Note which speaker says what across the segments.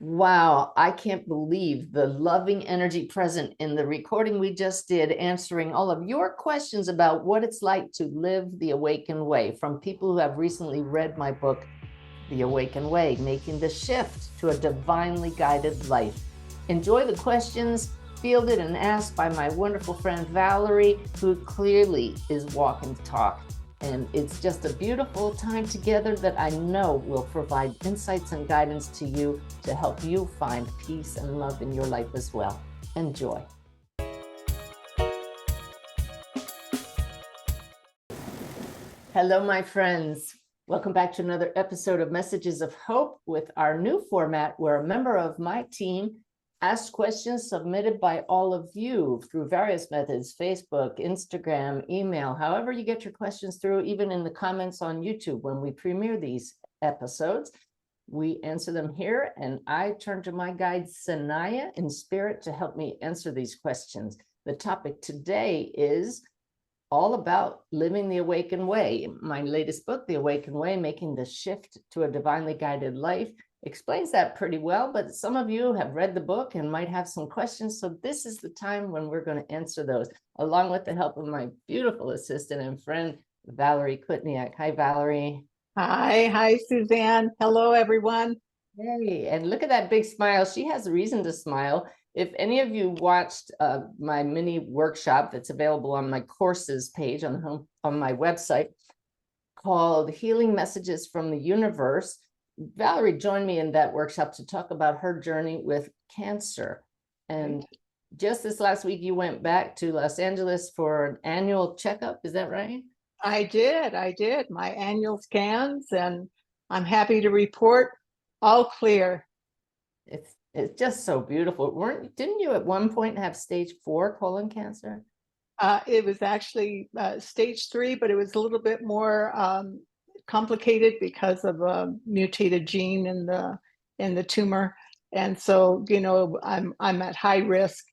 Speaker 1: Wow, I can't believe the loving energy present in the recording we just did, answering all of your questions about what it's like to live the awakened way from people who have recently read my book, The Awakened Way, Making the Shift to a Divinely Guided Life. Enjoy the questions fielded and asked by my wonderful friend Valerie, who clearly is walking the talk. And it's just a beautiful time together that I know will provide insights and guidance to you to help you find peace and love in your life as well. Enjoy. Hello, my friends. Welcome back to another episode of Messages of Hope with our new format where a member of my team asks questions submitted by all of you through various methods, Facebook, Instagram, email, however you get your questions through, even in the comments on YouTube when we premiere these episodes. We answer them here, and I turn to my guide, Sanaya, in spirit to help me answer these questions. The topic today is all about living the awakened way. My latest book, The Awakened Way, Making the Shift to a Divinely Guided Life, explains that pretty well, but some of you have read the book and might have some questions. So this is the time when we're going to answer those, along with the help of my beautiful assistant and friend, Valerie Kutniak. Hi, Valerie.
Speaker 2: Hi, Suzanne. Hello, everyone.
Speaker 1: Hey, and look at that big smile. She has a reason to smile. If any of you watched my mini workshop that's available on my courses page on my website called Healing Messages from the Universe, Valerie joined me in that workshop to talk about her journey with cancer. And just this last week, you went back to Los Angeles for an annual checkup. Is that right?
Speaker 2: I did my annual scans, and I'm happy to report all clear.
Speaker 1: It's just so beautiful. Didn't you at one point have stage 4 colon cancer?
Speaker 2: It was actually stage 3, but it was a little bit more complicated because of a mutated gene in the tumor, and so I'm at high risk.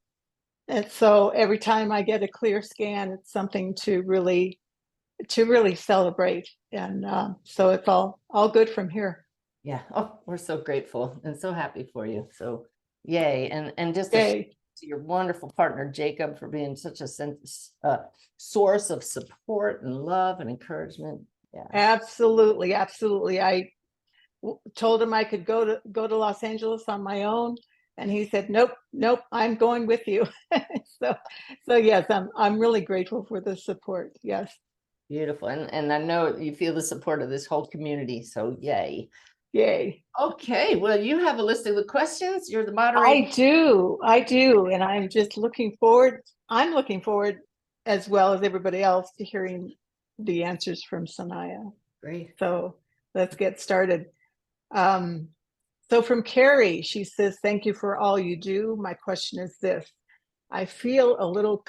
Speaker 2: And so every time I get a clear scan, it's something to really celebrate, and so it's all good from here.
Speaker 1: Yeah. Oh, we're so grateful and so happy for you. So yay. And just
Speaker 2: Yay.
Speaker 1: to your wonderful partner, Jacob, for being such a source of support and love and encouragement. Yeah.
Speaker 2: Absolutely. I told him I could go to Los Angeles on my own, and he said, nope, I'm going with you. so yes, I'm really grateful for the support. Yes.
Speaker 1: Beautiful. And I know you feel the support of this whole community. So yay.
Speaker 2: Yay.
Speaker 1: Okay. Well, you have a list of the questions. You're the moderator.
Speaker 2: I do. And I'm just looking forward. I'm looking forward, as well as everybody else, to hearing the answers from Sanaya.
Speaker 1: Great.
Speaker 2: So let's get started. So from Carrie, she says, thank you for all you do. My question is this. I feel a little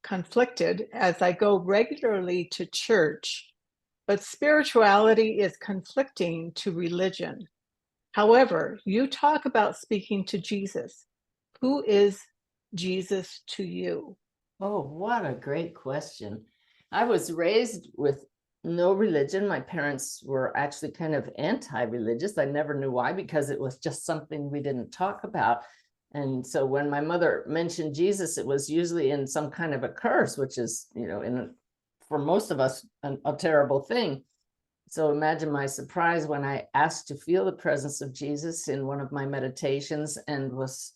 Speaker 2: conflicted as I go regularly to church, but spirituality is conflicting to religion. However, you talk about speaking to Jesus. Who is Jesus to you?
Speaker 1: Oh, what a great question. I was raised with no religion. My parents were actually kind of anti-religious. I never knew why, because it was just something we didn't talk about. And so when my mother mentioned Jesus, it was usually in some kind of a curse, which is, for most of us, a terrible thing. So imagine my surprise when I asked to feel the presence of Jesus in one of my meditations and was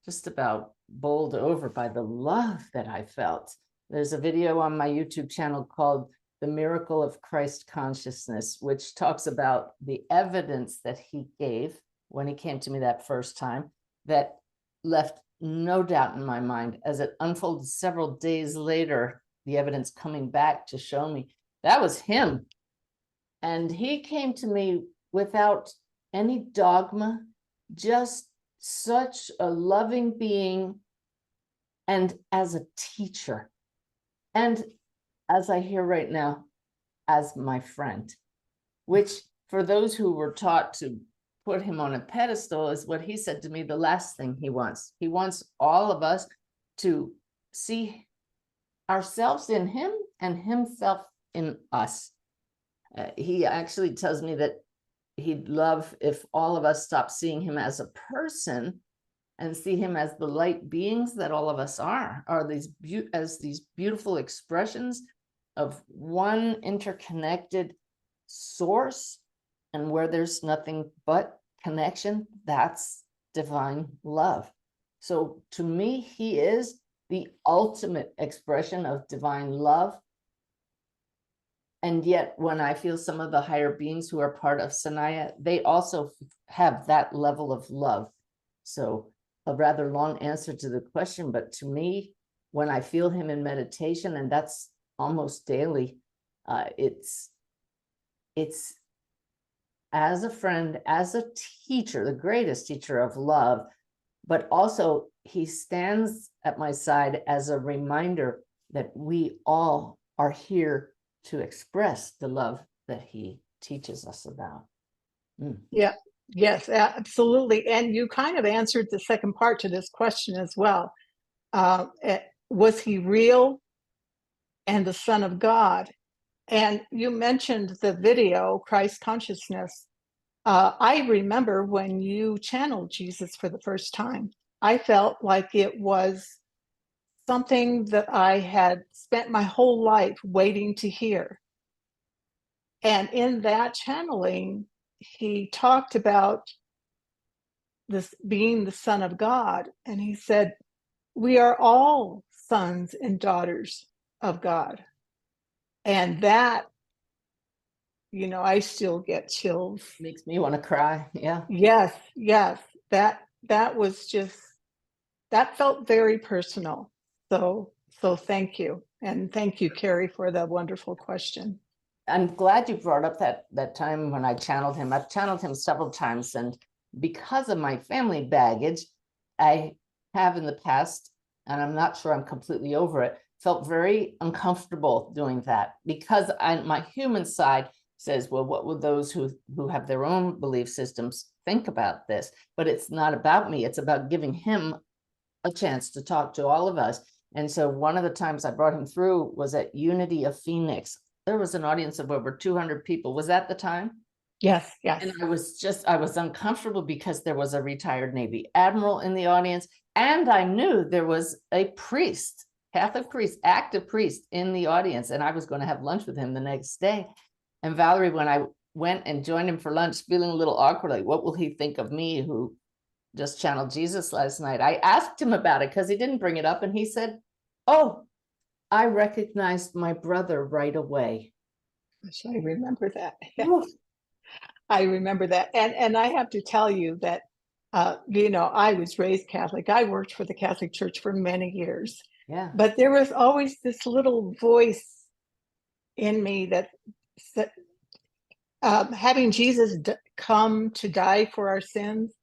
Speaker 1: just about bowled over by the love that I felt. There's a video on my YouTube channel called The Miracle of Christ Consciousness, which talks about the evidence that he gave when he came to me that first time that left no doubt in my mind. As it unfolded several days later, the evidence coming back to show me that was him. And he came to me without any dogma, just such a loving being, and as a teacher, and as I hear right now, as my friend, which for those who were taught to put him on a pedestal is what he said to me, the last thing he wants. He wants all of us to see ourselves in him and himself in us. He actually tells me that he'd love if all of us stop seeing him as a person and see him as the light beings that all of us are these as these beautiful expressions of one interconnected source, and where there's nothing but connection, that's divine love. So to me, he is the ultimate expression of divine love. And yet when I feel some of the higher beings who are part of Sanaya, they also have that level of love. So a rather long answer to the question, but to me, when I feel him in meditation, and that's almost daily, it's as a friend, as a teacher, the greatest teacher of love, but also he stands at my side as a reminder that we all are here to express the love that he teaches us about.
Speaker 2: Yeah. Yes, absolutely. And you kind of answered the second part to this question as well. Was he real and the Son of God? And you mentioned the video, Christ Consciousness. I remember when you channeled Jesus for the first time, I felt like it was something that I had spent my whole life waiting to hear. And in that channeling, he talked about this being the Son of God. And he said, we are all sons and daughters of God. And that, I still get chills.
Speaker 1: Makes me want to cry. Yeah.
Speaker 2: Yes, yes. That was just, that felt very personal. So thank you. And thank you, Carrie, for the wonderful question.
Speaker 1: I'm glad you brought up that time when I channeled him. I've channeled him several times, and because of my family baggage, I have in the past, and I'm not sure I'm completely over it, felt very uncomfortable doing that, because my human side says, well, what would those who have their own belief systems think about this? But it's not about me. It's about giving him a chance to talk to all of us. And so one of the times I brought him through was at Unity of Phoenix. There was an audience of over 200 people. Was that the time?
Speaker 2: Yes, yes.
Speaker 1: And I was uncomfortable because there was a retired Navy admiral in the audience. And I knew there was a priest, Catholic priest, active priest in the audience. And I was going to have lunch with him the next day. And Valerie, when I went and joined him for lunch, feeling a little awkward, like, what will he think of me who just channeled Jesus last night? I asked him about it because he didn't bring it up. And he said, oh, I recognized my brother right away.
Speaker 2: I remember that. Yeah. I remember that. And I have to tell you that, I was raised Catholic. I worked for the Catholic Church for many years.
Speaker 1: Yeah.
Speaker 2: But there was always this little voice in me that said, having Jesus come to die for our sins,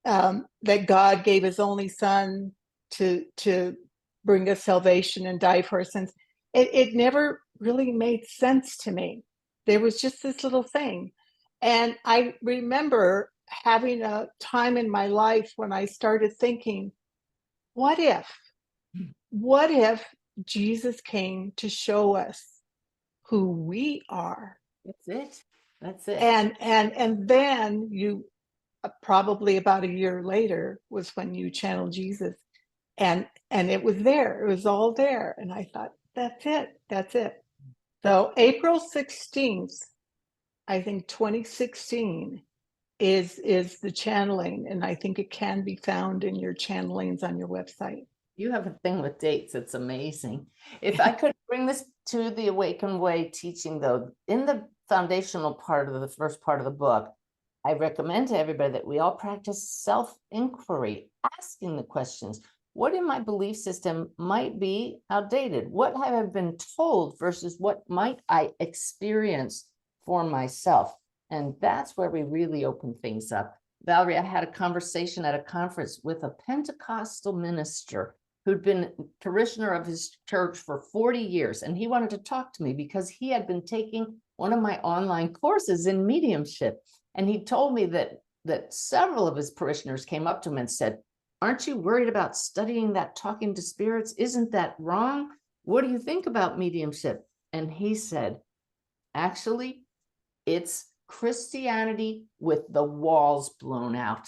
Speaker 2: that God gave his only son to bring us salvation and die for our sins. It never really made sense to me. There was just this little thing. And I remember having a time in my life when I started thinking, what if Jesus came to show us who we are?
Speaker 1: That's it.
Speaker 2: And then you, probably about a year later, was when you channeled Jesus, and it was there. It was all there. And I thought, that's it. So April 16th, I think 2016 is the channeling, and I think it can be found in your channelings on your website.
Speaker 1: You have a thing with dates. It's amazing. If I could bring this to the Awakened Way teaching, though, in the foundational part of the first part of the book, I recommend to everybody that we all practice self-inquiry, asking the questions. What in my belief system might be outdated? What have I been told versus what might I experience for myself? And that's where we really open things up. Valerie, I had a conversation at a conference with a Pentecostal minister who'd been parishioner of his church for 40 years. And he wanted to talk to me because he had been taking one of my online courses in mediumship. And he told me that several of his parishioners came up to him and said, aren't you worried about studying that talking to spirits? Isn't that wrong? What do you think about mediumship? And he said, actually, it's Christianity with the walls blown out.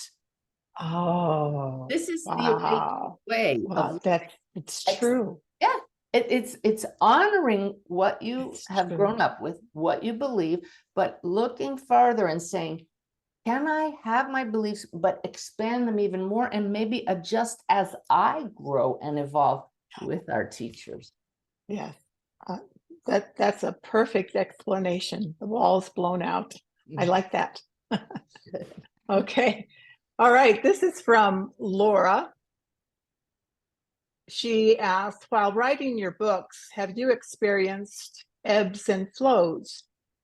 Speaker 2: Oh,
Speaker 1: This is the awakened
Speaker 2: wow.
Speaker 1: way
Speaker 2: Wow,
Speaker 1: of
Speaker 2: it's true.
Speaker 1: yeah, it's honoring what you
Speaker 2: It's
Speaker 1: have
Speaker 2: true.
Speaker 1: grown up with, what you believe, but looking farther and saying, can I have my beliefs, but expand them even more and maybe adjust as I grow and evolve with our teachers?
Speaker 2: Yes. Uh, that's a perfect explanation. The walls blown out. I like that. Okay. All right. This is from Laura. She asked, while writing your books, have you experienced ebbs and flows?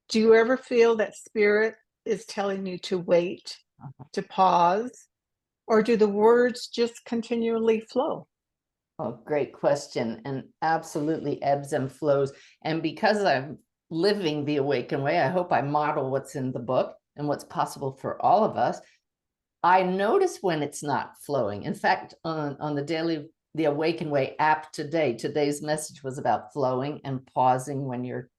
Speaker 2: Do you ever feel that spirit is telling you to wait, to pause, or do the words just continually flow?
Speaker 1: Oh, great question. And absolutely ebbs and flows. And because I'm living the awakened way, I hope I model what's in the book and what's possible for all of us. I notice when it's not flowing. In fact, on the Awakened Way app today's message was about flowing and pausing when you're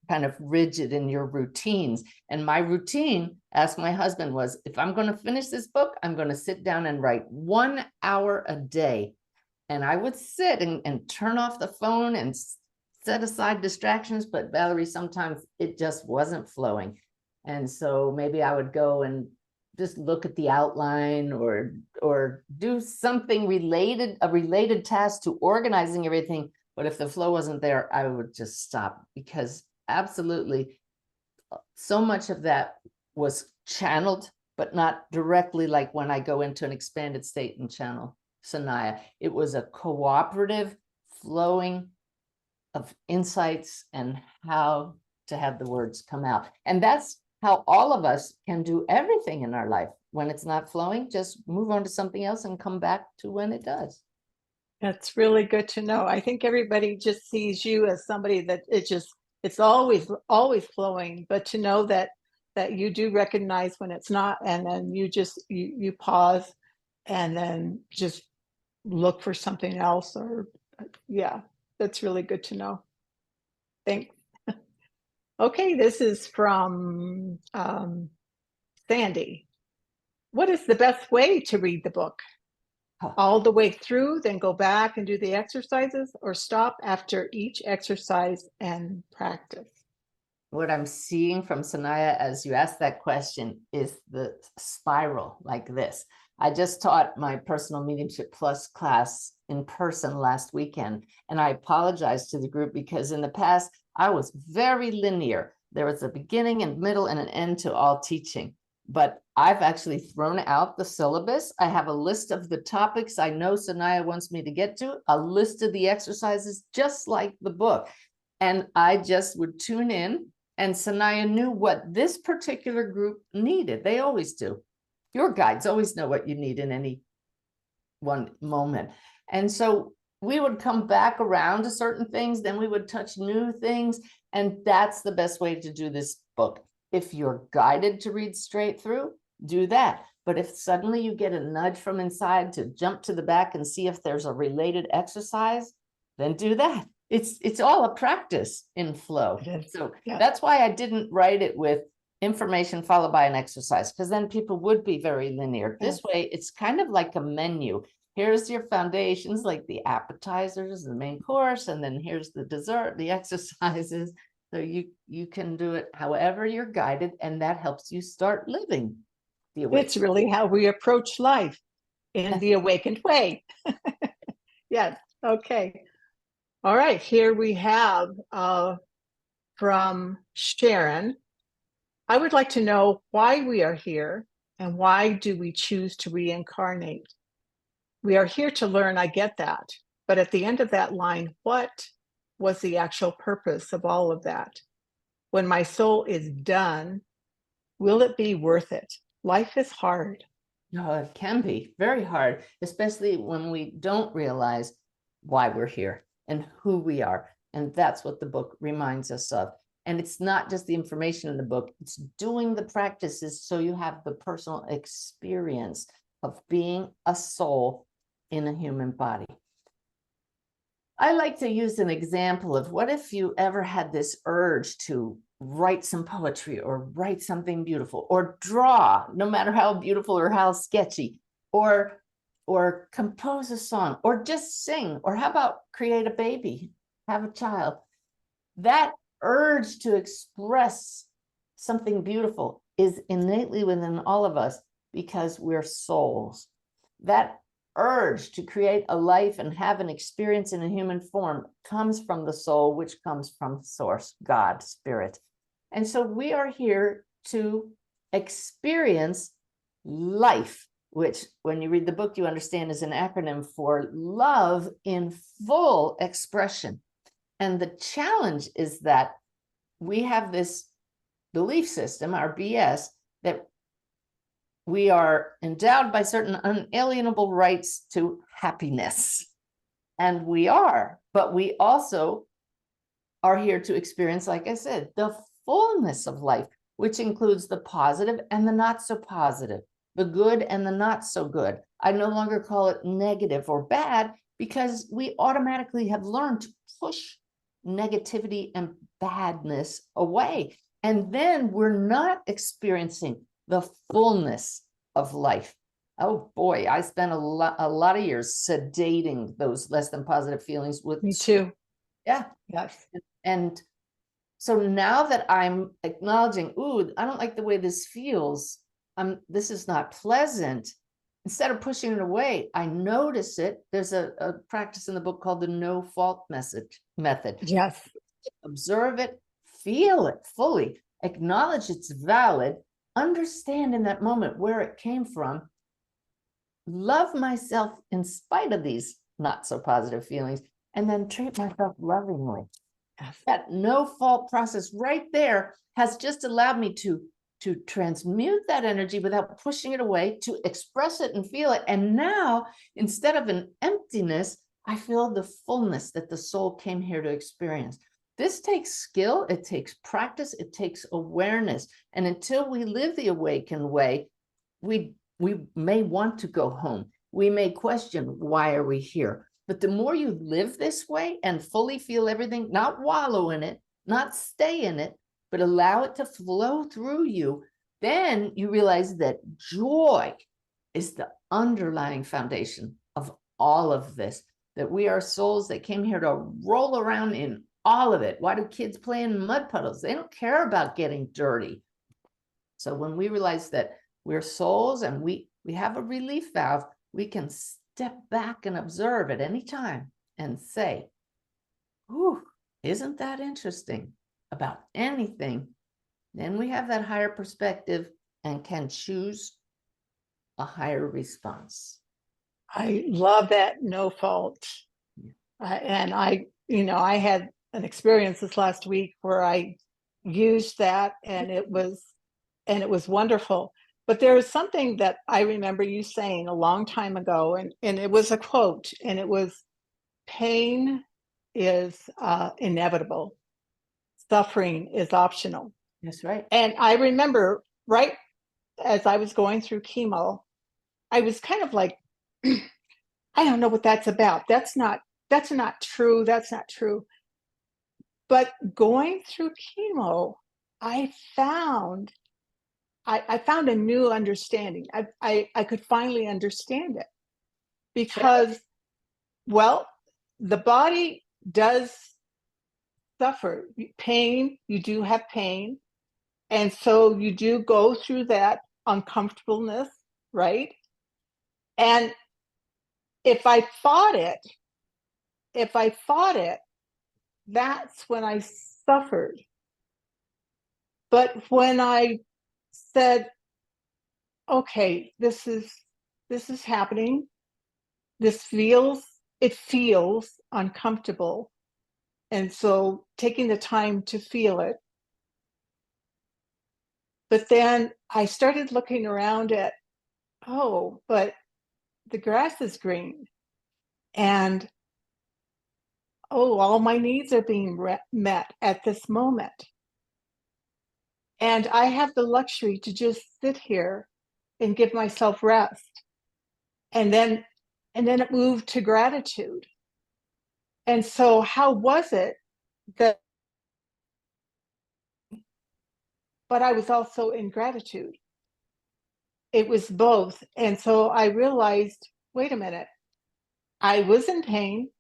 Speaker 1: kind of rigid in your routines. And my routine, asked my husband, was if I'm going to finish this book, I'm going to sit down and write 1 hour a day. And I would sit and turn off the phone and set aside distractions. But Valerie, sometimes it just wasn't flowing. And so maybe I would go and just look at the outline or do something related, a related task to organizing everything. But if the flow wasn't there, I would just stop, because absolutely so much of that was channeled, but not directly, like when I go into an expanded state and channel Sanaya. It was a cooperative flowing of insights and how to have the words come out. And that's how all of us can do everything in our life. When it's not flowing, just move on to something else and come back to when it does.
Speaker 2: That's really good to know. I think everybody just sees you as somebody that it's always flowing, but to know that you do recognize when it's not, and then you pause and then just look for something else, or yeah, that's really good to know. Thanks. Okay, this is from Sandy. What is the best way to read the book? All the way through, then go back and do the exercises, or stop after each exercise and practice?
Speaker 1: What I'm seeing from Sanaya as you ask that question is the spiral like this. I just taught my personal mediumship plus class in person last weekend, and I apologize to the group because in the past I was very linear. There was a beginning and middle and an end to all teaching, but I've actually thrown out the syllabus. I have a list of the topics I know Sanaya wants me to get to, a list of the exercises, just like the book. And I just would tune in, and Sanaya knew what this particular group needed. They always do. Your guides always know what you need in any one moment. And so we would come back around to certain things, then we would touch new things. And that's the best way to do this book. If you're guided to read straight through, do that. But if suddenly you get a nudge from inside to jump to the back and see if there's a related exercise, then do that. It's all a practice in flow. So
Speaker 2: yeah.
Speaker 1: That's why I didn't write it with information followed by an exercise, because then people would be very linear. This way, it's kind of like a menu. Here's your foundations, like the appetizers, the main course, and then here's the dessert, the exercises. So you can do it however you're guided, and that helps you start living the awakened.
Speaker 2: It's really how we approach life, in the awakened way. Yes. Okay. All right. Here we have from Sharon. I would like to know why we are here and why do we choose to reincarnate? We are here to learn, I get that. But at the end of that line, what was the actual purpose of all of that? When my soul is done, will it be worth it? Life is hard.
Speaker 1: No, it can be very hard, especially when we don't realize why we're here and who we are. And that's what the book reminds us of. And it's not just the information in the book, it's doing the practices so you have the personal experience of being a soul in a human body. I like to use an example of what if you ever had this urge to write some poetry or write something beautiful or draw, no matter how beautiful or how sketchy, or compose a song or just sing, or how about create a baby, have a child. That urge to express something beautiful is innately within all of us because we're souls. That urge to create a life and have an experience in a human form comes from the soul, which comes from source, God, spirit. And so we are here to experience life, which when you read the book, you understand is an acronym for love in full expression. And the challenge is that we have this belief system, our BS, that we are endowed by certain unalienable rights to happiness. And we are, but we also are here to experience, like I said, the fullness of life, which includes the positive and the not so positive, the good and the not so good. I no longer call it negative or bad because we automatically have learned to push negativity and badness away. And then we're not experiencing the fullness of life. Oh boy, I spent a lot of years sedating those less than positive feelings with.
Speaker 2: Me too.
Speaker 1: Yeah.
Speaker 2: Yes.
Speaker 1: And so now that I'm acknowledging, ooh, I don't like the way this feels. This is not pleasant. Instead of pushing it away, I notice it. There's a practice in the book called the no fault method.
Speaker 2: Yes.
Speaker 1: Observe it, feel it fully, acknowledge it's valid, understand in that moment where it came from, love myself in spite of these not so positive feelings, and then treat myself lovingly.
Speaker 2: Yes.
Speaker 1: That no fault process right there has just allowed me to transmute that energy without pushing it away, to express it and feel it. And now, instead of an emptiness, I feel the fullness that the soul came here to experience. This takes skill, it takes practice, it takes awareness. And until we live the awakened way, we may want to go home. We may question, why are we here? But the more you live this way and fully feel everything, not wallow in it, not stay in it, but allow it to flow through you, then you realize that joy is the underlying foundation of all of this, that we are souls that came here to roll around in all of it. Why do kids play in mud puddles? They don't care about getting dirty. So when we realize that we're souls and we have a relief valve, we can step back and observe at any time and say, "Ooh, isn't that interesting?" about anything. Then we have that higher perspective and can choose a higher response.
Speaker 2: I love that no fault. And I had an experience this last week where I used that, and it was wonderful. But there is something that I remember you saying a long time ago, and it was a quote, and it was, pain is inevitable. Suffering is optional.
Speaker 1: That's right.
Speaker 2: And I remember right as I was going through chemo, I was kind of like, I don't know what that's about. That's not true. That's not true. But going through chemo, I found a new understanding. I could finally understand it because, well, the body does suffer pain. You do have pain. And so you do go through that uncomfortableness, right? And if I fought it, that's when I suffered. But when I said, okay, this is happening, it feels uncomfortable. And so taking the time to feel it. But then I started looking around at, oh, but the grass is green. And, oh, all my needs are being met at this moment. And I have the luxury to just sit here and give myself rest. And then it moved to gratitude. And so how was it that but I was also in gratitude. It was both. And so I realized, wait a minute, I was in pain,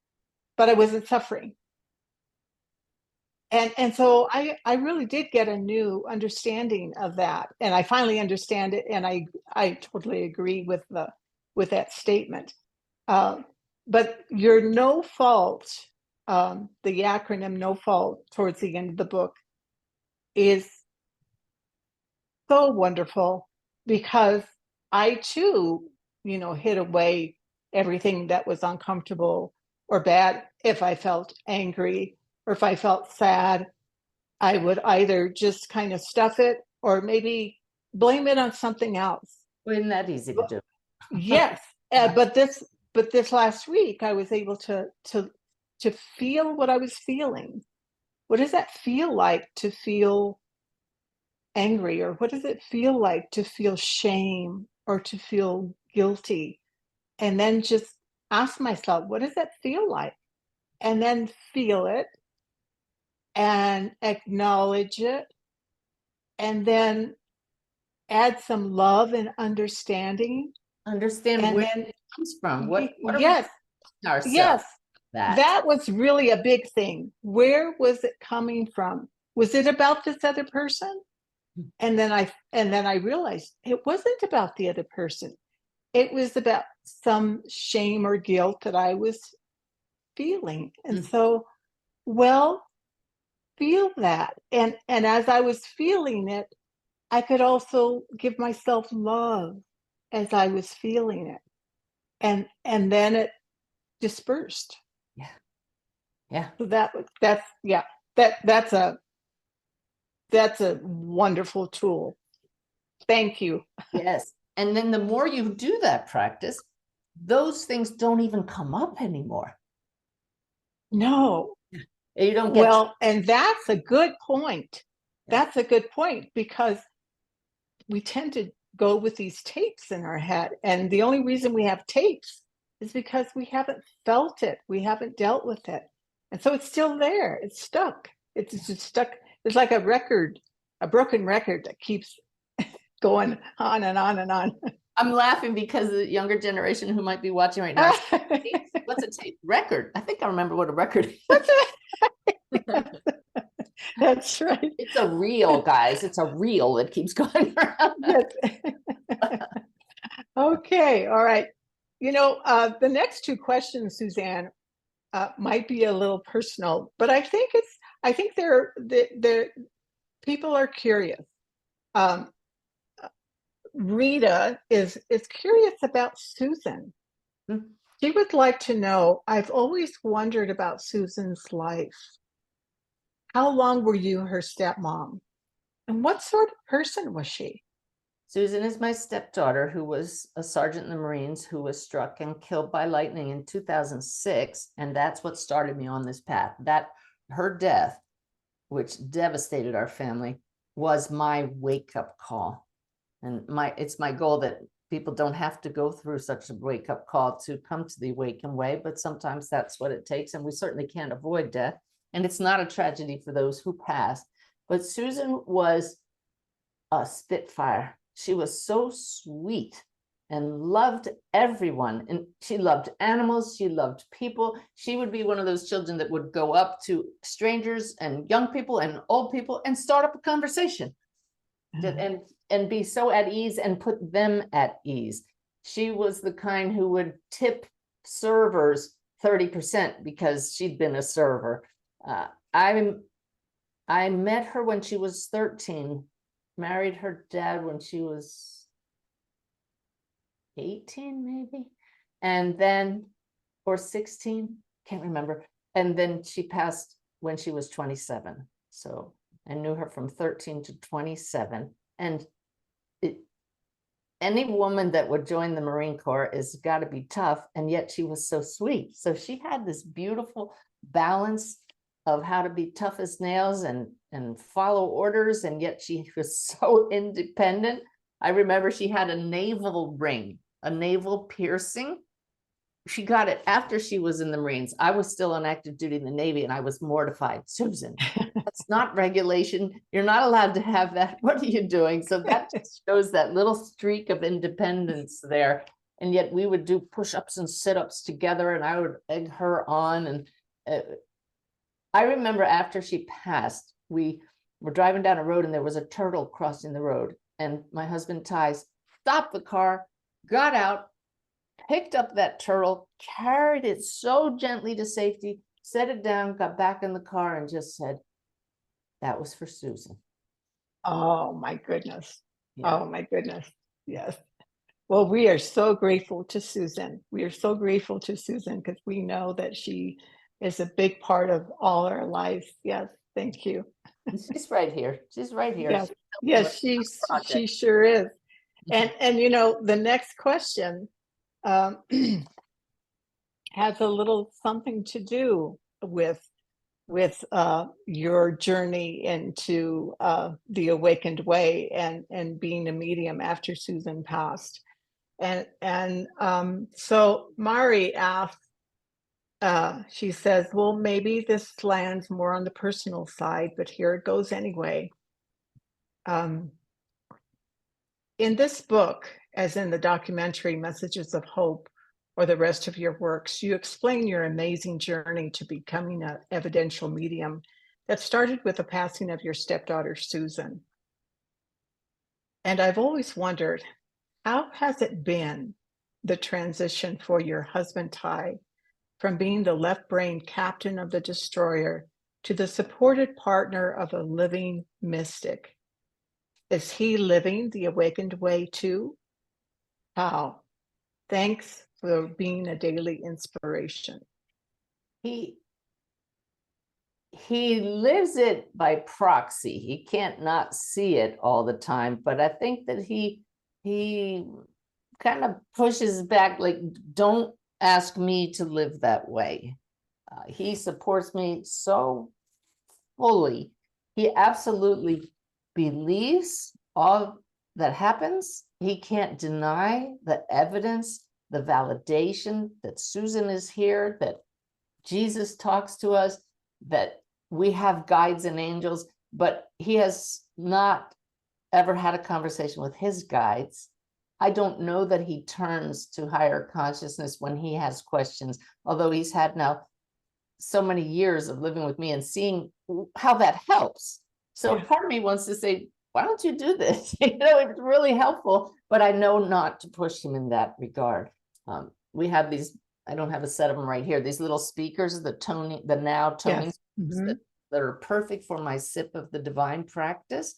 Speaker 2: but I wasn't suffering. And so I really did get a new understanding of that. And I finally understand it. And I totally agree with that statement. But your no fault, the acronym no fault towards the end of the book is so wonderful, because I too, hid away everything that was uncomfortable or bad. If I felt angry or if I felt sad, I would either just kind of stuff it or maybe blame it on something else.
Speaker 1: Isn't that easy to do?
Speaker 2: Yes, but this last week I was able to feel what I was feeling. What does that feel like to feel angry, or what does it feel like to feel shame or to feel guilty? And then just ask myself, what does that feel like? And then feel it and acknowledge it, and then add some love and understanding.
Speaker 1: Understand
Speaker 2: And
Speaker 1: where
Speaker 2: then
Speaker 1: it comes from. What are we
Speaker 2: yes,
Speaker 1: telling ourselves
Speaker 2: yes,
Speaker 1: that?
Speaker 2: that was really a big thing. Where was it coming from? Was it about this other person? And then I realized it wasn't about the other person. It was about some shame or guilt that I was feeling. And so, well, feel that. And as I was feeling it, I could also give myself love as I was feeling it. And then it dispersed.
Speaker 1: Yeah. Yeah.
Speaker 2: So that's a wonderful tool. Thank you.
Speaker 1: Yes. And then the more you do that practice, those things don't even come up anymore.
Speaker 2: No.
Speaker 1: You don't get
Speaker 2: Well, and that's a good point. That's a good point, because we tend to go with these tapes in our head. And the only reason we have tapes is because we haven't felt it. We haven't dealt with it. And so it's still there. It's stuck. It's just stuck. It's like a record, a broken record that keeps going on and on and on.
Speaker 1: I'm laughing because the younger generation who might be watching right now, what's a tape? Record. I think I remember what a record is.
Speaker 2: That's right.
Speaker 1: It's a reel, guys. It's a reel that keeps going around.
Speaker 2: Yes. Okay. All right. The next two questions, Suzanne, might be a little personal, but I think they're people are curious. Rita is curious about Susan. She would like to know, I've always wondered about Susan's life. How long were you her stepmom? And what sort of person was she?
Speaker 1: Susan is my stepdaughter, who was a sergeant in the Marines, who was struck and killed by lightning in 2006. And that's what started me on this path. That her death, which devastated our family, was my wake-up call. And it's my goal that people don't have to go through such a wake-up call to come to the awakened way, but sometimes that's what it takes, and we certainly can't avoid death. And it's not a tragedy for those who pass. But Susan was a spitfire. She was so sweet and loved everyone. And she loved animals. She loved people. She would be one of those children that would go up to strangers and young people and old people and start up a conversation. And be so at ease and put them at ease. She was the kind who would tip servers 30% because she'd been a server. I met her when she was 13, married her dad when she was 18 maybe, and then, or 16, can't remember. And then she passed when she was 27. So I knew her from 13 to 27. And any woman that would join the Marine Corps is got to be tough, and yet she was so sweet. So she had this beautiful balance of how to be tough as nails and follow orders, and yet she was so independent. I remember she had a navel ring, a navel piercing. She got it after she was in the Marines. I was still on active duty in the Navy, and I was mortified. Susan, That's not regulation. You're not allowed to have that. What are you doing? So that just shows that little streak of independence there. And yet we would do push-ups and sit-ups together, and I would egg her on. And I remember after she passed, we were driving down a road and there was a turtle crossing the road. And my husband Ty stopped the car, got out, picked up that turtle, carried it so gently to safety, set it down, got back in the car, and just said, that was for Susan.
Speaker 2: Oh my goodness.
Speaker 1: Yeah.
Speaker 2: Oh my goodness. Yes. Well, we are so grateful to Susan. We are so grateful to Susan because we know that she is a big part of all our lives. Yes. Thank you.
Speaker 1: She's right here. She's right here.
Speaker 2: Yes. Yes, she sure is. And you know, the next question has a little something to do with your journey into the awakened way and being a medium after Susan passed. And so Mari asks, she says, well, maybe this lands more on the personal side, but here it goes anyway. In this book, as in the documentary Messages of Hope, or the rest of your works, you explain your amazing journey to becoming an evidential medium that started with the passing of your stepdaughter, Susan. And I've always wondered, how has it been, the transition for your husband, Ty, from being the left-brain captain of the destroyer to the supported partner of a living mystic? Is he living the awakened way too? How? Thanks for being a daily inspiration.
Speaker 1: He lives it by proxy. He can't not see it all the time, but I think that he kind of pushes back, like, don't ask me to live that way. He supports me so fully. He absolutely believes all that happens. He can't deny the evidence, the validation that Susan is here, that Jesus talks to us, that we have guides and angels, but he has not ever had a conversation with his guides. I don't know that he turns to higher consciousness when he has questions, although he's had now so many years of living with me and seeing how that helps. So part of me wants to say, why don't you do this? You know, it's really helpful, but I know not to push him in that regard. We have these, I don't have a set of them right here, these little speakers, the now toning that are perfect for my sip of the divine practice.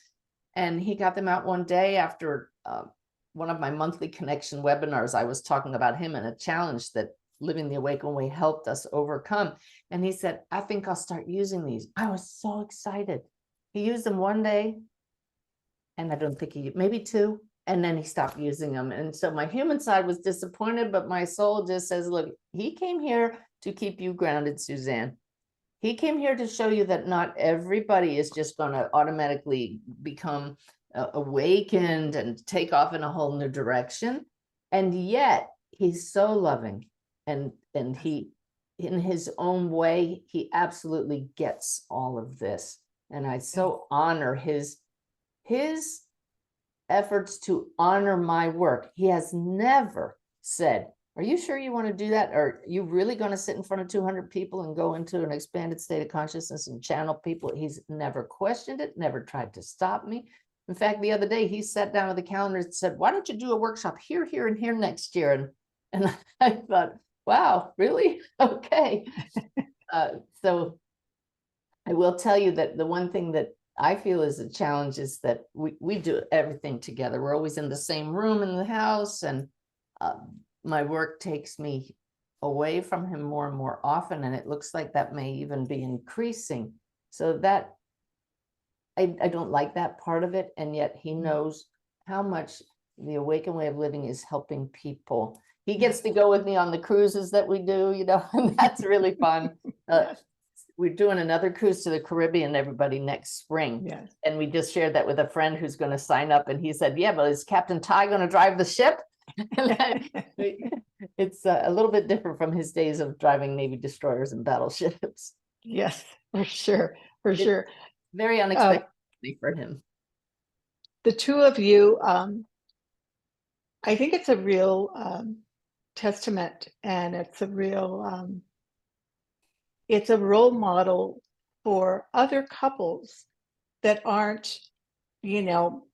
Speaker 1: And he got them out one day after one of my monthly connection webinars. I was talking about him and a challenge that Living the Awakened Way helped us overcome. And he said, I think I'll start using these. I was so excited. He used them one day, and I don't think maybe two, and then he stopped using them. And so my human side was disappointed, but my soul just says, look, he came here to keep you grounded, Suzanne. He came here to show you that not everybody is just going to automatically become awakened and take off in a whole new direction. And yet he's so loving, and he, in his own way, he absolutely gets all of this. And I so honor his efforts to honor my work. He has never said, are you sure you want to do that? Are you really going to sit in front of 200 people and go into an expanded state of consciousness and channel people? He's never questioned it, never tried to stop me. In fact, the other day, he sat down with the calendar and said, why don't you do a workshop here, here, and here next year? And I thought, wow, really? Okay. So I will tell you that the one thing that I feel is a challenge is that we do everything together. We're always in the same room in the house, and my work takes me away from him more and more often, and it looks like that may even be increasing. So that I don't like that part of it, and yet he knows how much the Awakened Way of Living is helping people. He gets to go with me on the cruises that we do, you know, and that's really fun. We're doing another cruise to the Caribbean, everybody, next spring. Yes. And we just shared that with a friend who's going to sign up. And he said, yeah, but is Captain Ty going to drive the ship? It's a little bit different from his days of driving Navy destroyers and battleships.
Speaker 2: Yes, for sure. For sure.
Speaker 1: Very unexpectedly for him.
Speaker 2: The two of you, I think it's a real testament, and it's a real, it's a role model for other couples that aren't, you know,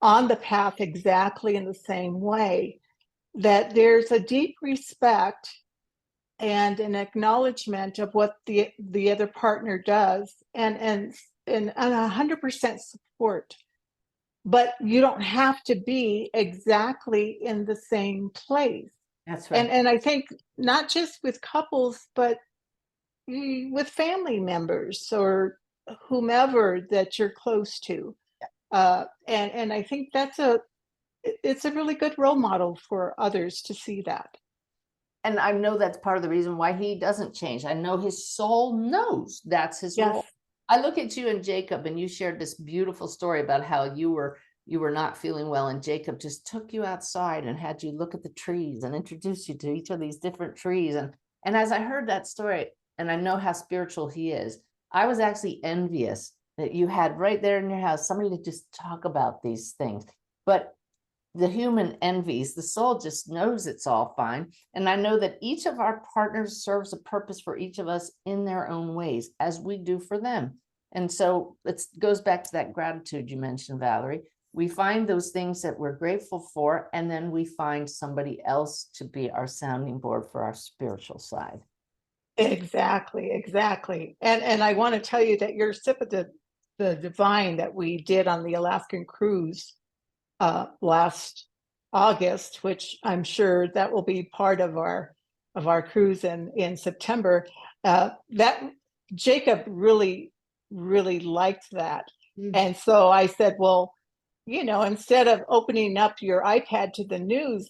Speaker 2: on the path exactly in the same way, that there's a deep respect and an acknowledgement of what the other partner does, and 100% support. But you don't have to be exactly in the same place.
Speaker 1: That's right.
Speaker 2: And I think not just with couples, but with family members or whomever that you're close to. And I think it's a really good role model for others to see that.
Speaker 1: And I know that's part of the reason why he doesn't change. I know his soul knows that's his role. I look at you and Jacob, and you shared this beautiful story about how you were not feeling well, and Jacob just took you outside and had you look at the trees and introduce you to each of these different trees. And as I heard that story, and I know how spiritual he is, I was actually envious that you had right there in your house somebody to just talk about these things. But the human envies, the soul just knows it's all fine. And I know that each of our partners serves a purpose for each of us in their own ways, as we do for them. And so it goes back to that gratitude you mentioned, Valerie. We find those things that we're grateful for, and then we find somebody else to be our sounding board for our spiritual side.
Speaker 2: Exactly. And I want to tell you that your sip of the divine that we did on the Alaskan cruise last August, which I'm sure that will be part of our cruise in September, that Jacob really liked that. And so I said, well, you know, instead of opening up your iPad to the news,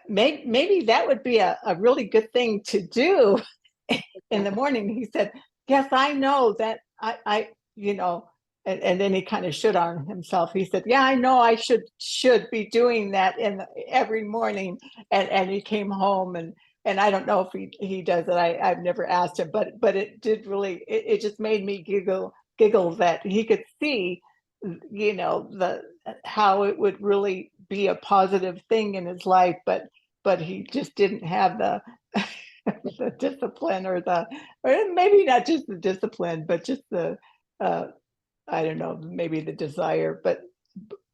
Speaker 2: maybe that would be a really good thing to do in the morning. He said, yes, I know that I you know, and then he kind of should on himself. He said, yeah, I know I should be doing that every morning. And he came home, and I don't know if he does it. I've never asked him, but it did really, it just made me giggle that he could see, you know, how it would really be a positive thing in his life, but he just didn't have the the discipline, or maybe not just the discipline, but just the I don't know, maybe the desire. But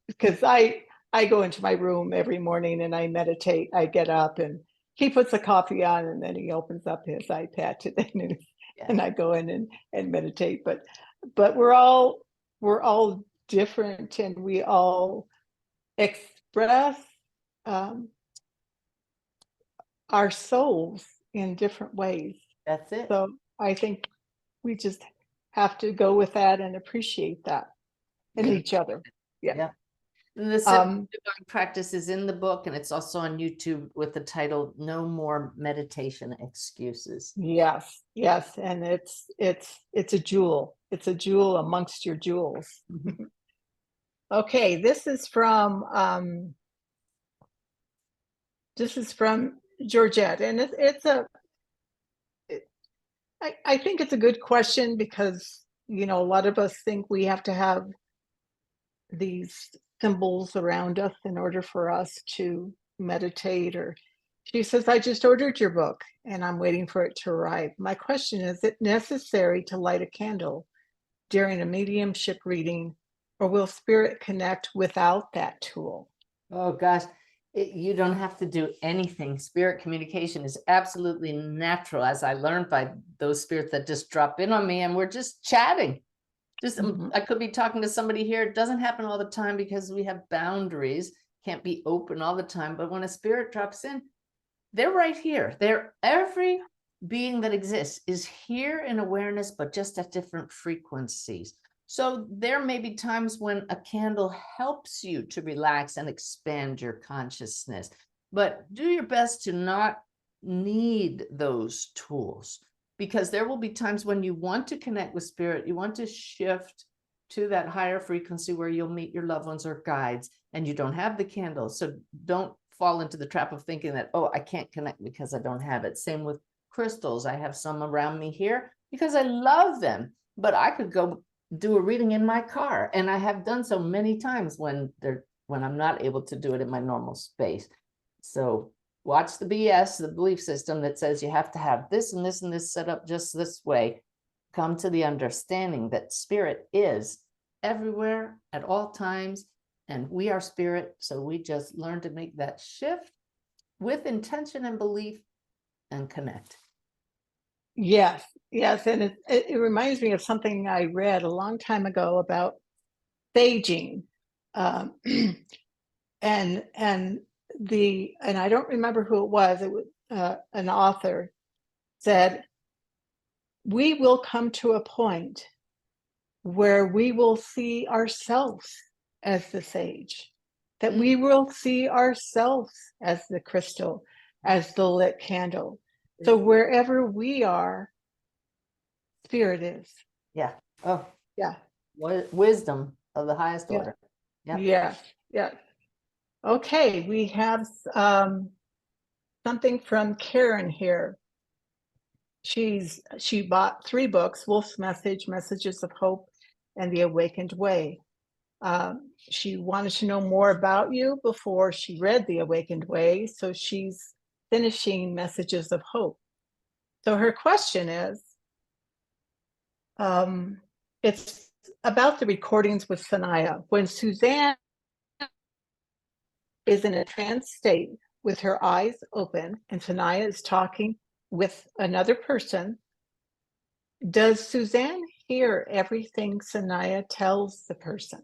Speaker 2: because I go into my room every morning and I meditate. I get up and he puts the coffee on, and then he opens up his iPad to the news, and I go in and meditate. But we're all different, and we all express our souls in different ways.
Speaker 1: That's it.
Speaker 2: So I think we just have to go with that and appreciate that in each other. Yeah.
Speaker 1: And the divine practice is in the book, and it's also on YouTube with the title "No More Meditation Excuses."
Speaker 2: Yes, and it's a jewel. It's a jewel amongst your jewels. Okay, this is from Georgette, and I think it's a good question, because, you know, a lot of us think we have to have these symbols around us in order for us to meditate. Or she says, I just ordered your book and I'm waiting for it to arrive. My question is it necessary to light a candle during a mediumship reading, or will spirit connect without that tool?
Speaker 1: Oh gosh, you don't have to do anything. Spirit communication is absolutely natural, as I learned by those spirits that just drop in on me, and we're just chatting. I could be talking to somebody here. It doesn't happen all the time because we have boundaries, can't be open all the time. But when a spirit drops in, they're right here. Every being that exists is here in awareness, but just at different frequencies. So there may be times when a candle helps you to relax and expand your consciousness, but do your best to not need those tools, because there will be times when you want to connect with spirit, you want to shift to that higher frequency where you'll meet your loved ones or guides, and you don't have the candle. So don't fall into the trap of thinking that, oh, I can't connect because I don't have it. Same with crystals. I have some around me here because I love them, but I could go do a reading in my car. And I have done so many times when I'm not able to do it in my normal space. So watch the BS, the belief system that says you have to have this and this and this set up just this way. Come to the understanding that spirit is everywhere at all times, and we are spirit. So we just learn to make that shift with intention and belief and connect.
Speaker 2: Yes, yes. And it reminds me of something I read a long time ago about saging. Um, and I don't remember who it was. It was an author said, we will come to a point where we will see ourselves as the sage, that we will see ourselves as the crystal, as the lit candle. So wherever we are, spirit is.
Speaker 1: Yeah. Oh,
Speaker 2: Yeah.
Speaker 1: Wisdom of the highest order.
Speaker 2: Yeah. Yeah. Yeah. Okay. We have something from Karen here. She bought 3 books: Wolf's Message, Messages of Hope, and The Awakened Way. She wanted to know more about you before she read The Awakened Way, so she's finishing Messages of Hope. So her question is, it's about the recordings with Sanaya. When Suzanne is in a trance state with her eyes open and Sanaya is talking with another person, does Suzanne hear everything Sanaya tells the person?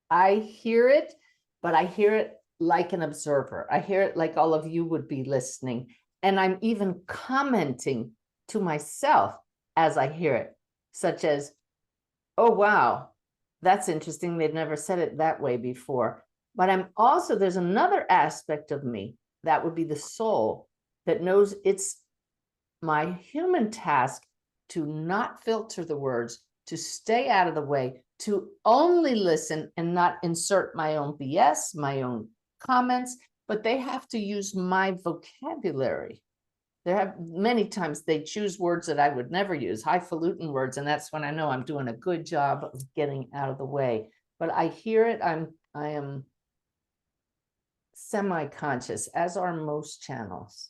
Speaker 1: I hear it, but I hear it like an observer. I hear it like all of you would be listening. And I'm even commenting to myself as I hear it, such as, oh, wow, that's interesting. They've never said it that way before. But I'm also, there's another aspect of me, that would be the soul, that knows it's my human task to not filter the words, to stay out of the way, to only listen and not insert my own BS, my own comments, but they have to use my vocabulary. There have many times they choose words that I would never use, highfalutin words, and that's when I know I'm doing a good job of getting out of the way. But I hear it, I am semi-conscious, as are most channels.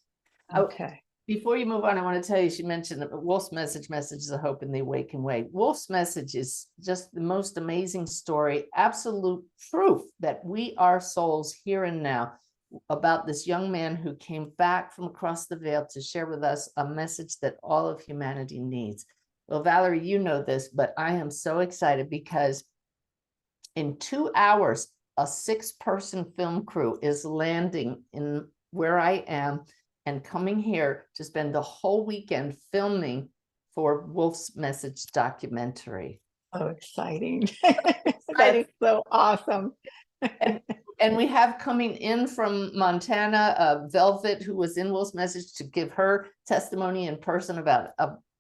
Speaker 2: Okay.
Speaker 1: Before you move on, I want to tell you, she mentioned Wolf's Message, Messages of Hope, and The Awakened Way. Wolf's Message is just the most amazing story, absolute proof that we are souls here and now, about this young man who came back from across the veil to share with us a message that all of humanity needs. Well, Valerie, you know this, but I am so excited because in 2 hours, a 6-person film crew is landing in where I am and coming here to spend the whole weekend filming for Wolf's Message documentary.
Speaker 2: Oh, exciting. That's so awesome.
Speaker 1: And we have coming in from Montana, Velvet, who was in Wolf's Message, to give her testimony in person about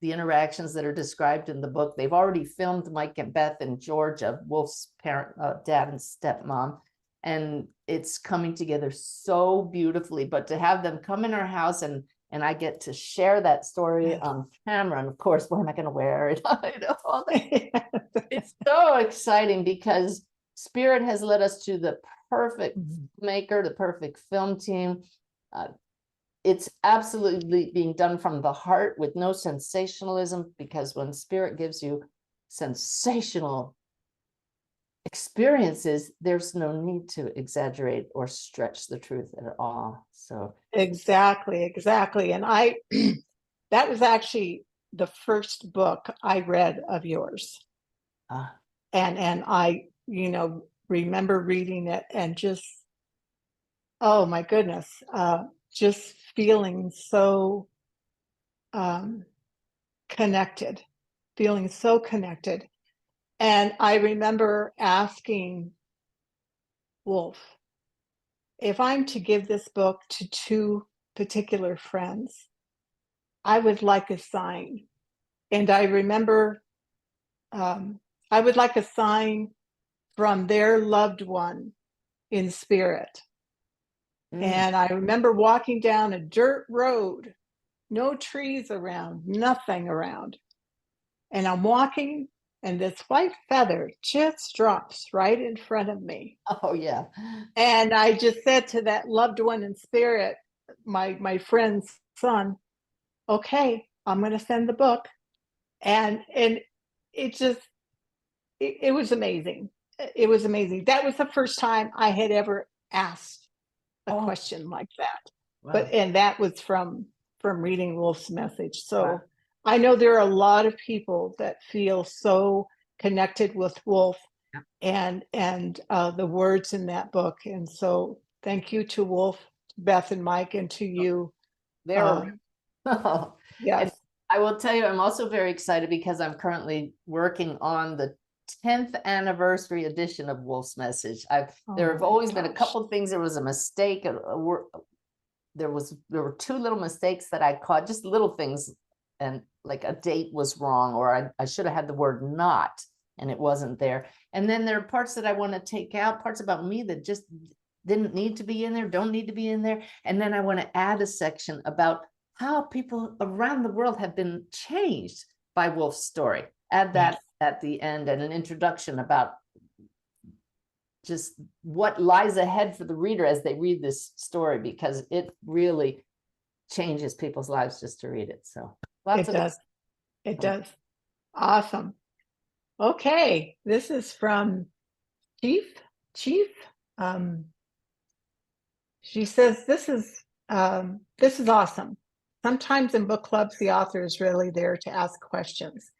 Speaker 1: the interactions that are described in the book. They've already filmed Mike and Beth and Georgia, Wolf's parent, dad and stepmom. And it's coming together so beautifully. But to have them come in our house and I get to share that story on camera, and of course, what am I going to wear? It's so exciting because Spirit has led us to the perfect maker, the perfect film team. It's absolutely being done from the heart with no sensationalism, because when Spirit gives you sensational experiences, there's no need to exaggerate or stretch the truth at all. So
Speaker 2: exactly. And that was actually the first book I read of yours. And I, remember reading it and just, oh my goodness, just feeling so connected. And I remember asking Wolf, if I'm to give this book to 2 particular friends, I would like a sign. And I remember I would like a sign from their loved one in spirit. And I remember walking down a dirt road, no trees around, nothing around. And I'm walking and this white feather just drops right in front of me.
Speaker 1: Oh, yeah.
Speaker 2: And I just said to that loved one in spirit, my friend's son, okay, I'm going to send the book. And it just, it was amazing. It was amazing. That was the first time I had ever asked a
Speaker 1: Oh,
Speaker 2: question like that.
Speaker 1: wow.
Speaker 2: But and that was from reading Wolf's message. So
Speaker 1: Wow.
Speaker 2: I know there are a lot of people that feel so connected with Wolf
Speaker 1: Yeah.
Speaker 2: and the words in that book. And so thank you to Wolf, Beth and Mike, and to you.
Speaker 1: There.
Speaker 2: Yes.
Speaker 1: And I will tell you, I'm also very excited because I'm currently working on the 10th anniversary edition of Wolf's Message. There
Speaker 2: Oh
Speaker 1: have
Speaker 2: my
Speaker 1: always been a
Speaker 2: gosh.
Speaker 1: couple of things. There was a mistake. There were two little mistakes that I caught, just little things, and like a date was wrong, or I should have had the word not, and it wasn't there. And then there are parts that I want to take out, parts about me that just didn't need to be in there, don't need to be in there. And then I want to add a section about how people around the world have been changed by Wolf's story. Add that at the end, and an introduction about just what lies ahead for the reader as they read this story, because it really changes people's lives just to read it. So lots
Speaker 2: It
Speaker 1: of
Speaker 2: does. It does. Awesome. Okay. This is from Chief. Um, she says, this is awesome. Sometimes in book clubs, the author is really there to ask questions.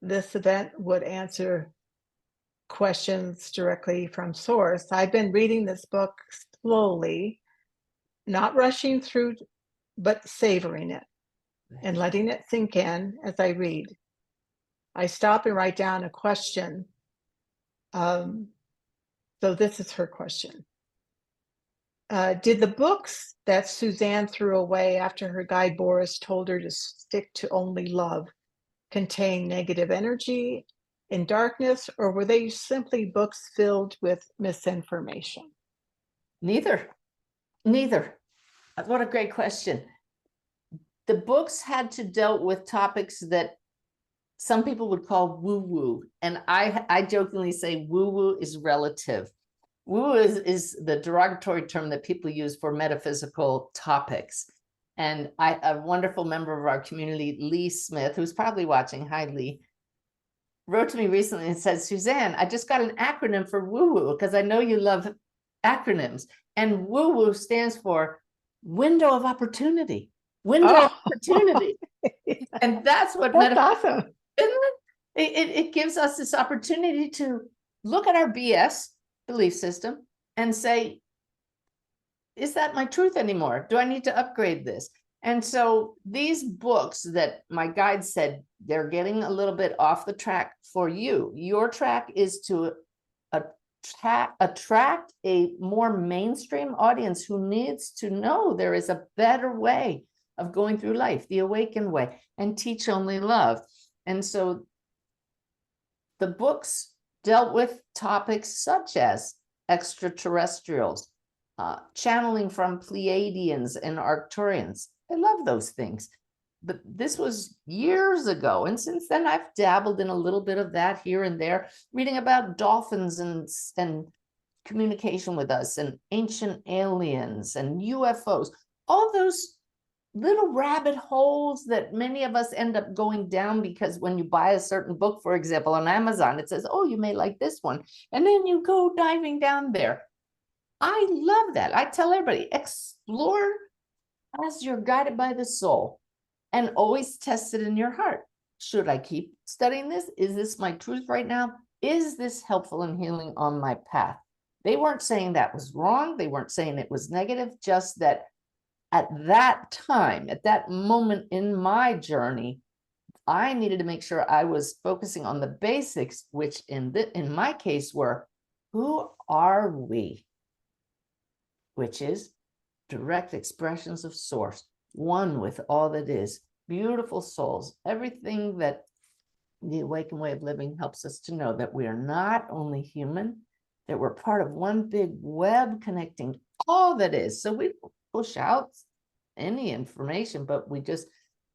Speaker 2: This event would answer questions directly from source. I've been reading this book slowly, not rushing through, but savoring it and letting it sink in as I read. I stop and write down a question. So this is her question. Did the books that Suzanne threw away after her guide Boris told her to stick to only love contain negative energy and darkness, or were they simply books filled with misinformation?
Speaker 1: Neither. What a great question. The books had to deal with topics that some people would call woo-woo, and I jokingly say woo-woo is relative. Woo is the derogatory term that people use for metaphysical topics. And a wonderful member of our community, Lee Smith, who's probably watching, hi Lee, wrote to me recently and said, Suzanne, I just got an acronym for woo-woo because I know you love acronyms. And woo-woo stands for window of opportunity. Window of opportunity. And that's what
Speaker 2: That's awesome.
Speaker 1: It gives us this opportunity to look at our BS belief system and say, is that my truth anymore? Do I need to upgrade this? And so these books that my guide said, they're getting a little bit off the track for you. Your track is to attract a more mainstream audience who needs to know there is a better way of going through life, the awakened way, and teach only love. And so the books dealt with topics such as extraterrestrials, channeling from Pleiadians and Arcturians. I love those things. But this was years ago. And since then, I've dabbled in a little bit of that here and there, reading about dolphins and communication with us and ancient aliens and UFOs, all those little rabbit holes that many of us end up going down, because when you buy a certain book, for example, on Amazon, it says, oh, you may like this one. And then you go diving down there. I love that. I tell everybody, explore as you're guided by the soul, and always test it in your heart. Should I keep studying this? Is this my truth right now? Is this helpful and healing on my path? They weren't saying that was wrong. They weren't saying it was negative, just that at that time, at that moment in my journey, I needed to make sure I was focusing on the basics, which in my case were, who are we? Which is direct expressions of source, one with all that is, beautiful souls. Everything that the awakened way of living helps us to know, that we are not only human, that we're part of one big web connecting all that is. So we push out any information, but we just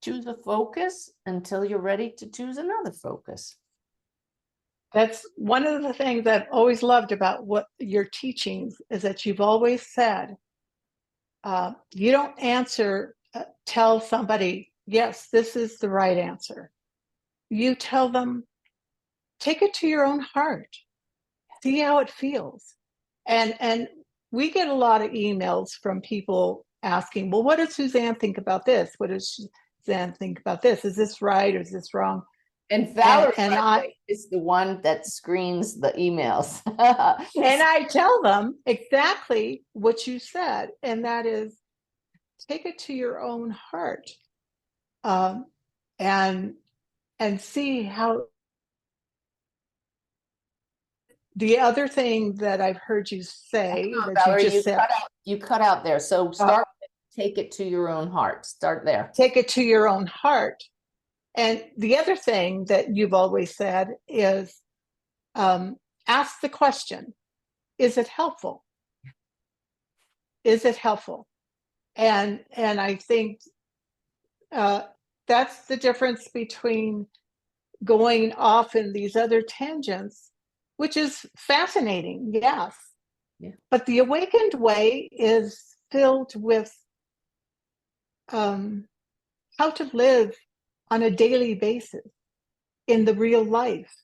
Speaker 1: choose a focus until you're ready to choose another focus.
Speaker 2: That's one of the things I've always loved about what your teachings is that you've always said, you don't tell somebody, yes, this is the right answer. You tell them, take it to your own heart, see how it feels. And we get a lot of emails from people asking, well, what does Suzanne think about this? What does Suzanne think about this? Is this right or is this wrong?
Speaker 1: And Valerie,
Speaker 2: and
Speaker 1: by the
Speaker 2: I
Speaker 1: way, is the one that screens the emails.
Speaker 2: and I tell them exactly what you said, and that is, take it to your own heart, um, and see how. The other thing that I've heard you say that you
Speaker 1: Valerie,
Speaker 2: just said,
Speaker 1: you cut out there. So start with, take it to your own heart. Start there.
Speaker 2: take it to your own heart. And the other thing that you've always said is, ask the question, is it helpful? Is it helpful? And I think that's the difference between going off in these other tangents, which is fascinating, yes.
Speaker 1: Yeah.
Speaker 2: But the awakened way is filled with how to live on a daily basis in the real life,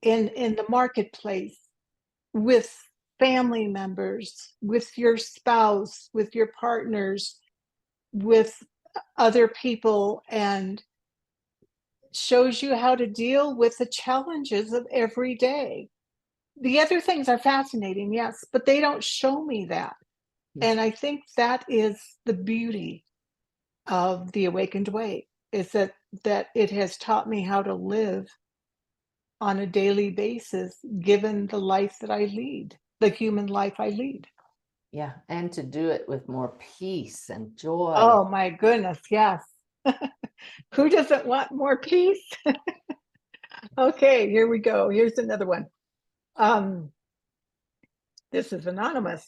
Speaker 2: in the marketplace, with family members, with your spouse, with your partners, with other people, and shows you how to deal with the challenges of every day. The other things are fascinating, yes, but they don't show me that. And I think that is the beauty of the awakened way, is that it has taught me how to live on a daily basis, given the life that I lead, the human life I lead.
Speaker 1: Yeah, and to do it with more peace and joy.
Speaker 2: Oh my goodness, yes. Who doesn't want more peace? Okay, here we go. Here's another one. This is anonymous.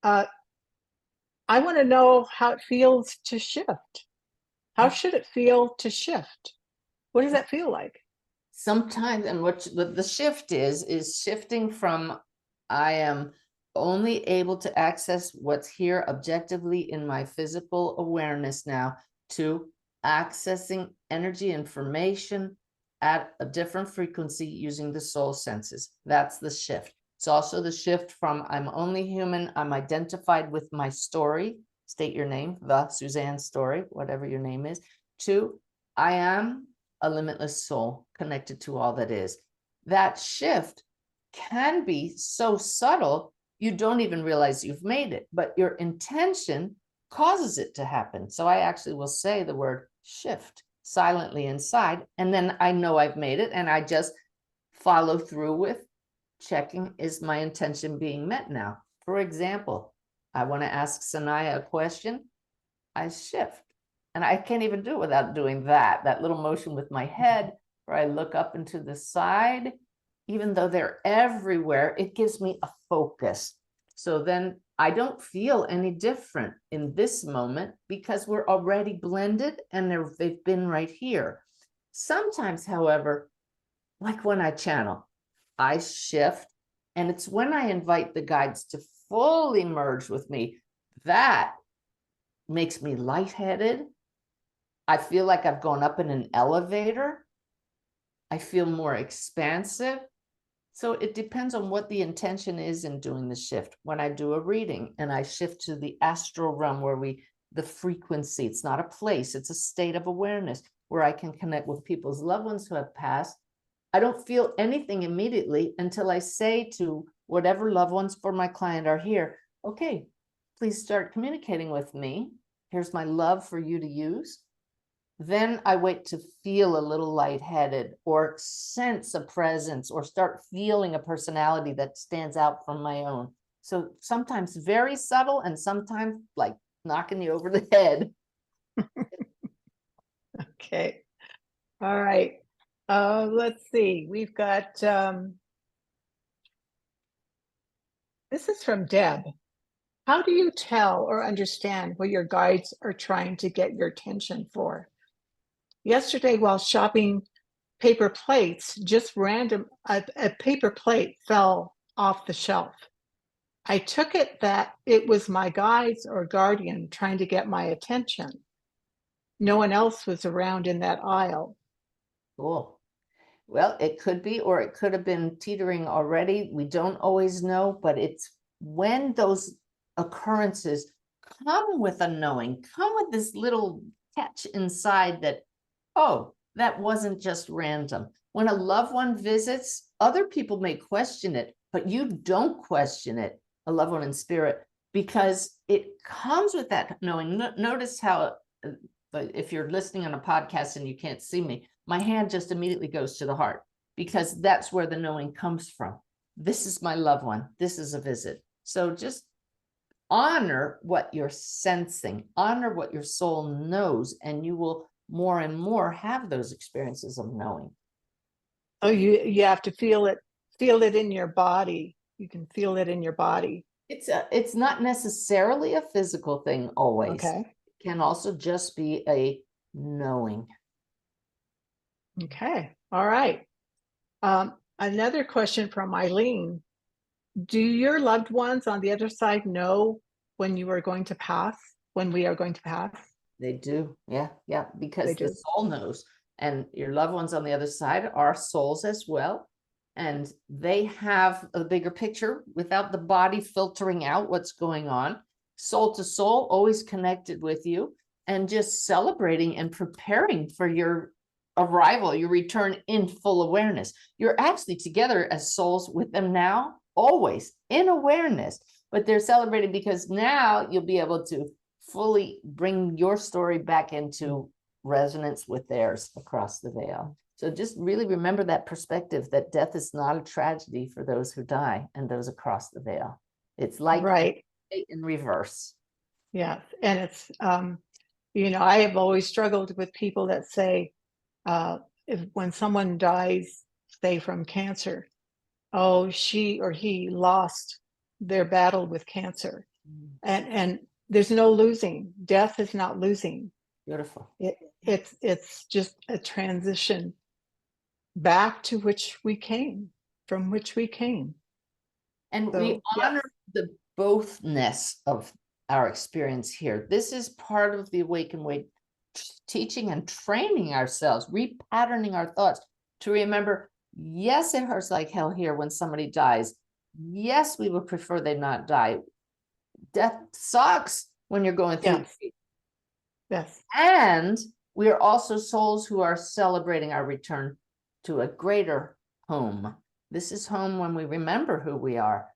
Speaker 2: I want to know how it feels to shift. How should it feel to shift? What does that feel like?
Speaker 1: Sometimes, and what the shift is shifting from, I am only able to access what's here objectively in my physical awareness now, to accessing energy information at a different frequency using the soul senses. That's the shift. It's also the shift from, I'm only human, I'm identified with my story, state your name, the Suzanne story, whatever your name is, to I am a limitless soul connected to all that is. That shift can be so subtle, you don't even realize you've made it, but your intention causes it to happen. So I actually will say the word shift silently inside, and then I know I've made it, and I just follow through with checking, is my intention being met now? For example, I want to ask Sanaya a question, I shift. And I can't even do it without doing that little motion with my head, where I look up and to the side. Even though they're everywhere, it gives me a focus. So then I don't feel any different in this moment, because we're already blended and they've been right here. Sometimes, however, like when I channel, I shift, and it's when I invite the guides to fully merge with me, that makes me lightheaded. I feel like I've gone up in an elevator. I feel more expansive. So it depends on what the intention is in doing the shift. When I do a reading and I shift to the astral realm, where the frequency, it's not a place, it's a state of awareness where I can connect with people's loved ones who have passed. I don't feel anything immediately until I say to whatever loved ones for my client are here, okay, please start communicating with me. Here's my love for you to use. Then I wait to feel a little lightheaded, or sense a presence, or start feeling a personality that stands out from my own. So sometimes very subtle, and sometimes like knocking you over the head.
Speaker 2: Okay. All right. Let's see. We've got, this is from Deb. How do you tell or understand what your guides are trying to get your attention for? Yesterday, while shopping paper plates, just random, a paper plate fell off the shelf. I took it that it was my guides or guardian trying to get my attention. No one else was around in that aisle.
Speaker 1: Cool. Well, it could be, or it could have been teetering already. We don't always know, but it's when those occurrences come with a knowing, come with this little catch inside that, oh, that wasn't just random. When a loved one visits, other people may question it, but you don't question it, a loved one in spirit, because it comes with that knowing. Notice how, if you're listening on a podcast and you can't see me, my hand just immediately goes to the heart, because that's where the knowing comes from. This is my loved one. This is a visit. So just honor what you're sensing, honor what your soul knows, and you will more and more have those experiences of knowing.
Speaker 2: Oh, you have to feel it in your body. You can feel it in your body.
Speaker 1: It's not necessarily a physical thing always.
Speaker 2: Okay.
Speaker 1: It can also just be a knowing.
Speaker 2: Okay. All right. Another question from Eileen. Do your loved ones on the other side know when you are going to pass, when we are going to pass?
Speaker 1: They do. Yeah. Because
Speaker 2: They
Speaker 1: the
Speaker 2: do.
Speaker 1: soul knows, and your loved ones on the other side are souls as well. And they have a bigger picture without the body filtering out what's going on. Soul to soul, always connected with you, and just celebrating and preparing for your arrival, your return in full awareness. You're actually together as souls with them now, always in awareness, but they're celebrating because now you'll be able to fully bring your story back into resonance with theirs across the veil. So just really remember that perspective, that death is not a tragedy for those who die and those across the veil. It's like
Speaker 2: right
Speaker 1: in reverse.
Speaker 2: Yes. And it's, I have always struggled with people that say, when someone dies, say from cancer, oh, she or he lost their battle with cancer. And there's no losing. Death is not losing.
Speaker 1: Beautiful.
Speaker 2: It's just a transition back to from which we came.
Speaker 1: And
Speaker 2: So,
Speaker 1: we honor the bothness of our experience here. This is part of the Awaken Way teaching and training ourselves, repatterning our thoughts to remember, yes, it hurts like hell here when somebody dies. Yes, we would prefer they not die. Death sucks when you're going through.
Speaker 2: Yes.
Speaker 1: And we are also souls who are celebrating our return to a greater home. This is home when we remember who we are,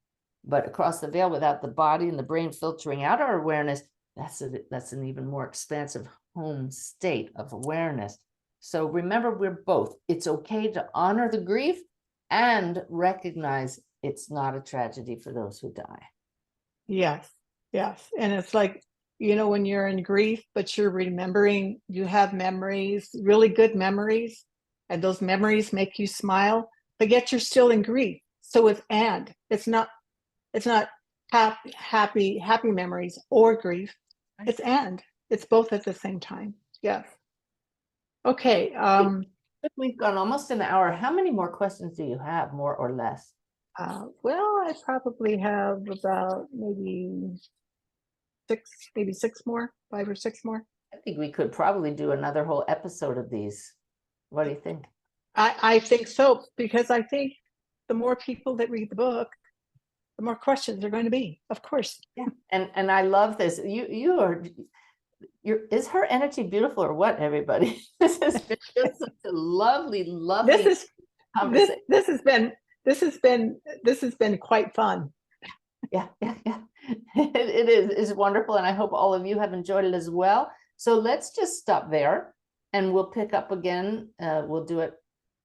Speaker 1: but across the veil, without the body and the brain filtering out our awareness, that's an even more expansive home state of awareness. So remember, we're both. It's okay to honor the grief and recognize it's not a tragedy for those who die.
Speaker 2: Yes. And it's like, when you're in grief, but you're remembering, you have memories, really good memories, and those memories make you smile, but yet you're still in grief. So it's not happy memories or grief. It's both at the same time. Yes. Okay.
Speaker 1: We've gone almost an hour. How many more questions do you have, more or less?
Speaker 2: Well, I probably have about maybe 5 or 6 more.
Speaker 1: I think we could probably do another whole episode of these. What do you think?
Speaker 2: I think so, because I think the more people that read the book, the more questions are going to be, of course.
Speaker 1: Yeah. And I love this. Is her energy beautiful or what, everybody? This has been just such a lovely conversation.
Speaker 2: This has been quite fun.
Speaker 1: Yeah. It is wonderful, and I hope all of you have enjoyed it as well. So let's just stop there, and we'll pick up again. We'll do it.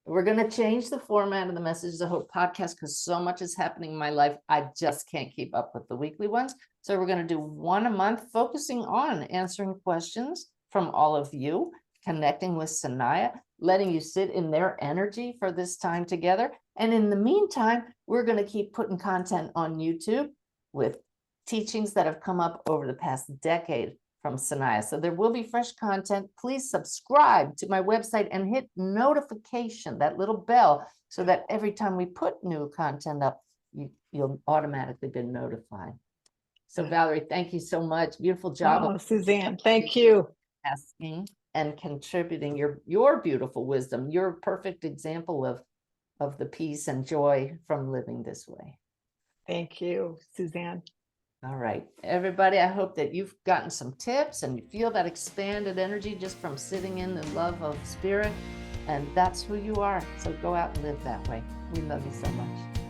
Speaker 1: We're going to change the format of the Messages of Hope podcast because so much is happening in my life. I just can't keep up with the weekly ones. So we're going to do one a month, focusing on answering questions from all of you, connecting with Sanaya, letting you sit in their energy for this time together. And in the meantime, we're going to keep putting content on YouTube with teachings that have come up over the past decade from Sanaya. So there will be fresh content. Please subscribe to my website and hit notification, that little bell, so that every time we put new content up, you'll automatically be notified. So Valerie, thank you so much. Beautiful job.
Speaker 2: Oh, Suzanne, thank you.
Speaker 1: Asking and contributing your beautiful wisdom. You're a perfect example of the peace and joy from living this way.
Speaker 2: Thank you, Suzanne.
Speaker 1: All right, everybody, I hope that you've gotten some tips and you feel that expanded energy just from sitting in the love of spirit, and that's who you are. So go out and live that way. We love you so much.